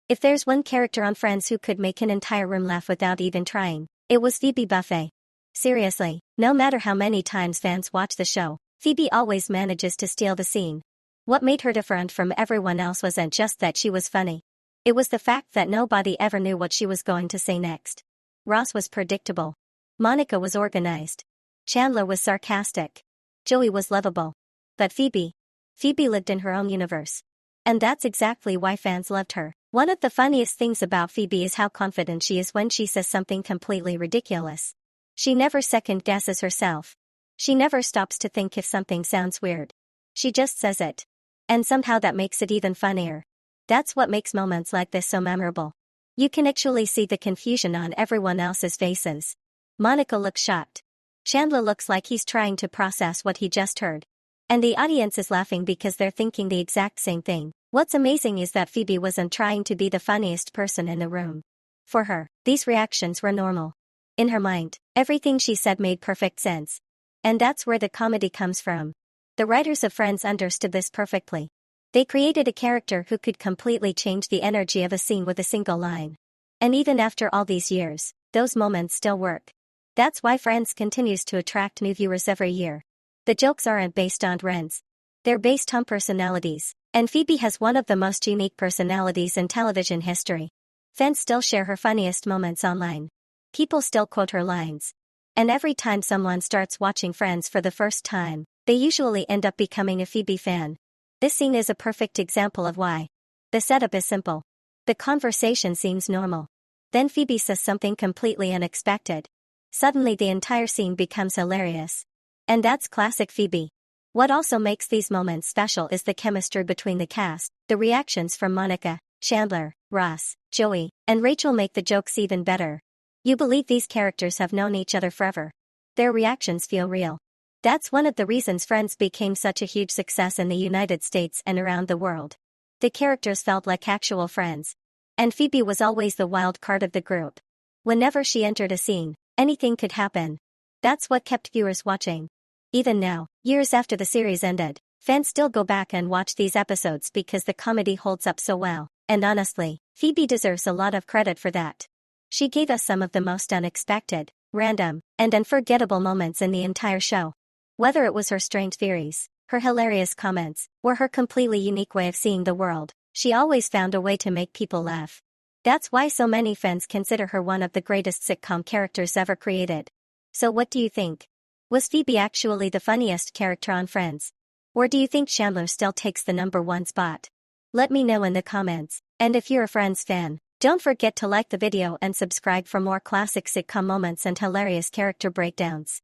If there's one character on Friends who could make an entire room laugh without even trying, it was Phoebe Buffay. Seriously, no matter how many times fans watch the show, Phoebe always manages to steal the scene. What made her different from everyone else wasn't just that she was funny. It was the fact that nobody ever knew what she was going to say next. Ross was predictable. Monica was organized. Chandler was sarcastic. Joey was lovable. But Phoebe lived in her own universe. And that's exactly why fans loved her. One of the funniest things about Phoebe is how confident she is when she says something completely ridiculous. She never second-guesses herself. She never stops to think if something sounds weird. She just says it. And somehow that makes it even funnier. That's what makes moments like this so memorable. You can actually see the confusion on everyone else's faces. Monica looks shocked. Chandler looks like he's trying to process what he just heard. And the audience is laughing because they're thinking the exact same thing. What's amazing is that Phoebe wasn't trying to be the funniest person in the room. For her, these reactions were normal. In her mind, everything she said made perfect sense. And that's where the comedy comes from. The writers of Friends understood this perfectly. They created a character who could completely change the energy of a scene with a single line. And even after all these years, those moments still work. That's why Friends continues to attract new viewers every year. The jokes aren't based on trends. They're based on personalities, and Phoebe has one of the most unique personalities in television history. Fans still share her funniest moments online. People still quote her lines. And every time someone starts watching Friends for the first time, they usually end up becoming a Phoebe fan. This scene is a perfect example of why. The setup is simple. The conversation seems normal. Then Phoebe says something completely unexpected. Suddenly the entire scene becomes hilarious. And that's classic Phoebe. What also makes these moments special is the chemistry between the cast. The reactions from Monica, Chandler, Ross, Joey, and Rachel make the jokes even better. You believe these characters have known each other forever. Their reactions feel real. That's one of the reasons Friends became such a huge success in the United States and around the world. The characters felt like actual friends. And Phoebe was always the wild card of the group. Whenever she entered a scene, anything could happen. That's what kept viewers watching. Even now, years after the series ended, fans still go back and watch these episodes because the comedy holds up so well. And honestly, Phoebe deserves a lot of credit for that. She gave us some of the most unexpected, random, and unforgettable moments in the entire show. Whether it was her strange theories, her hilarious comments, or her completely unique way of seeing the world, she always found a way to make people laugh. That's why so many fans consider her one of the greatest sitcom characters ever created. So what do you think? Was Phoebe actually the funniest character on Friends? Or do you think Chandler still takes the #1 spot? Let me know in the comments, and if you're a Friends fan, don't forget to like the video and subscribe for more classic sitcom moments and hilarious character breakdowns.